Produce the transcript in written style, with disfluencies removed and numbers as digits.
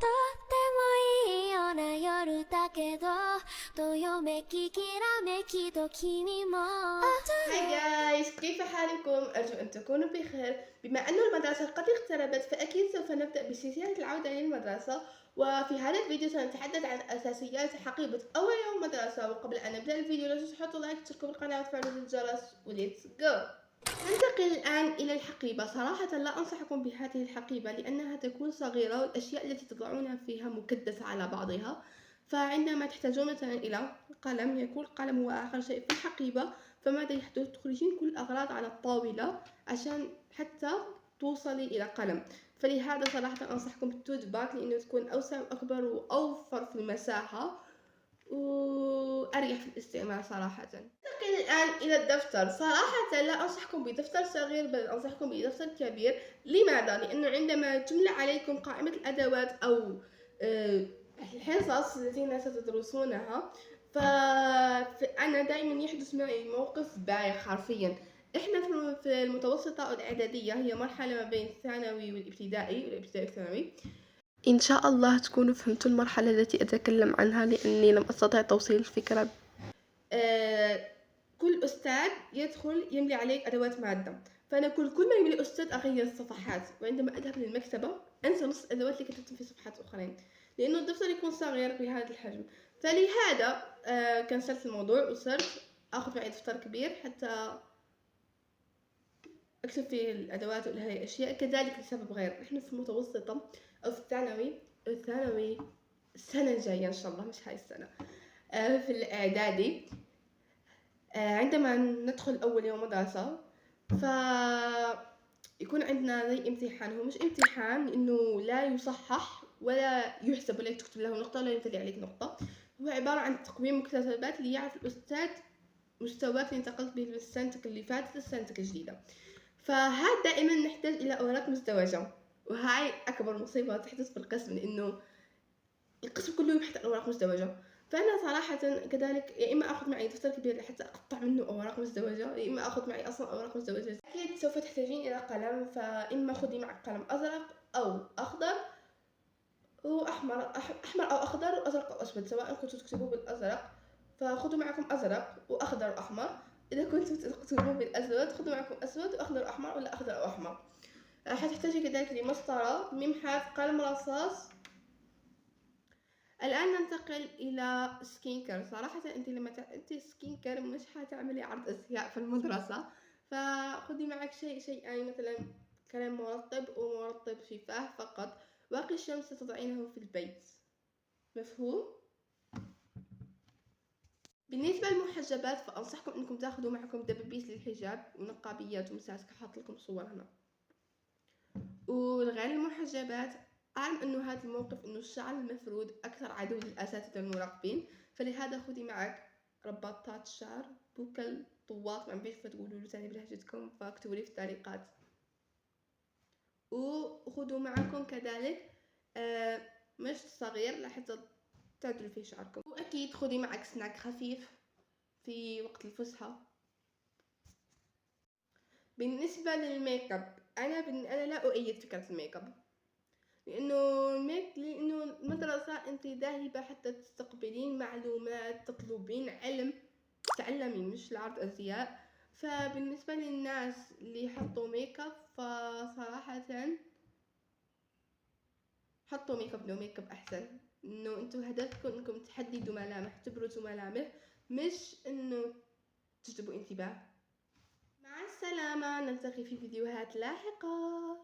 とってもいいような夜だけどどよめききらめきと君も هاي جايز، كيف حالكم؟ أرجو أن تكونوا بخير. بما أن المدرسة قد اقتربت فأكيد سوف نبدأ بسلسلة العودة للمدرسة، وفي هذا الفيديو سنتحدث عن أساسيات حقيبة أول يوم مدرسة. وقبل أن نبدأ الفيديو لا تنسوا تحطوا لايك وتشتركوا بالقناة وتفعلوا زر الجرس وليتس جو. ننتقل الآن إلى الحقيبة. صراحة لا أنصحكم بهذه الحقيبة لأنها تكون صغيرة والأشياء التي تضعونها فيها مكدسة على بعضها، فعندما تحتاجون مثلا إلى قلم، يكون القلم هو آخر شيء في الحقيبة، فماذا يحدث؟ تخرجين كل الأغراض على الطاولة عشان حتى توصلي إلى قلم. فلهذا صراحة أنصحكم بالتوت باك لأنه تكون أوسع وأكبر وأوفر في المساحة وأريح في الاستعمال صراحة. ننتقل الآن إلى الدفتر. صراحة لا أنصحكم بدفتر صغير بل أنصحكم بدفتر كبير. لماذا؟ لأنه عندما تملى عليكم قائمة الأدوات أو الحصص التي ستدرسونها فأنا دائما يحدث معي موقف بايخ حرفيا. إحنا في المتوسطة والإعدادية، هي مرحلة ما بين الثانوي والابتدائي والثانوي. إن شاء الله تكونوا فهمتوا المرحلة التي أتكلم عنها لأني لم أستطع توصيل الفكرة. كل أستاذ يدخل يملي عليك أدوات مادة، فأنا كل ما يملي أستاذ أغير الصفحات، وعندما أذهب للمكتبة أنسى نص الأدوات اللي كتبت في صفحات أخرين لأنه الدفتر يكون صغير بهذا الحجم. فلهذا كنسلت الموضوع وصرت أخذ معي دفتر كبير حتى أكتب فيه الأدوات وهي الأشياء. كذلك لسبب غير، نحن في المتوسطة أو في الثانوي السنة الجاية إن شاء الله مش هاي السنة، في الإعدادي عندما ندخل أول يوم مدرسة فيكون عندنا زي امتحان. هو مش امتحان لأنه لا يصحح ولا يحسب ولا تكتب له نقطة ولا ينتهي عليك نقطة. هو عبارة عن تقويم مكتسبات ليعرف الأستاذ مستواك اللي انتقلت به من سنتك اللي فاتت لسنتك الجديدة. فهذا دائما نحتاج إلى أوراق مزدوجة، وهاي أكبر مصيبة تحدث في القسم لأنه القسم كله يحتاج أوراق مزدوجة. فأنا صراحة كذلك يا إما أخذ معي دفتر كبير لحتى أقطع منه أوراق مزدوجة، يا إما أخذ معي أصلا أوراق مزدوجة. أكيد سوف تحتاجين إلى قلم، فإما خذي معك قلم أزرق أو أخضر وأحمر، أحمر أو أخضر وأزرق أو أسود. سواء كنتوا تكتبوا بالأزرق فخذوا معكم أزرق وأخضر وأحمر، إذا كنتوا تكتبوا بالأسود خذوا معكم أسود وأخضر وأحمر ولا أخضر أو أحمر. حتحتاجي كذلك لمسطرة، ممحات، قلم رصاص. الآن ننتقل إلى سكين كير. صراحة أنت لما تأتي سكين كير مش حتعملي عرض أزياء في المدرسة، فخذي معك شيئين مثلا كريم مرطب ومرطب شفاه فقط. واقي الشمس تضعينه في البيت، مفهوم؟ بالنسبة للمحجبات فأنصحكم أنكم تاخذوا معكم دبابيس للحجاب ونقابيات ومساسك، حاط لكم صور هنا. والغير المحجبات، أعلم أنه هذا الموقف أنه الشعر المفرود أكثر عدو للأساتذة المراقبين، فلهذا خذي معك رباطات شعر، بوكل، طواط، ما بعرف تقولوا له تاني بلهجتكم فاكتبوا لي في التعليقات. وخذوا معكم كذلك مشط صغير لحتى تعدلوا فيه شعركم. وأكيد خذي معك سناك خفيف في وقت الفسحة. بالنسبة للميك اب أنا لا أؤيد فكرة الميك اب لأنه المدرسة أنت ذاهبة حتى تستقبلين معلومات، تطلبين علم، تعلمي مش لعرض أزياء. فبالنسبة للناس اللي حطوا ميك اب فصراحة حطوا ميك اب لو ميك اب أحسن، إنه أنتوا هدفكم إنكم تحددوا ملامح، تبرزوا ملامح، مش إنه تجذبوا انتباه. مع السلامة، نلتقي في فيديوهات لاحقة.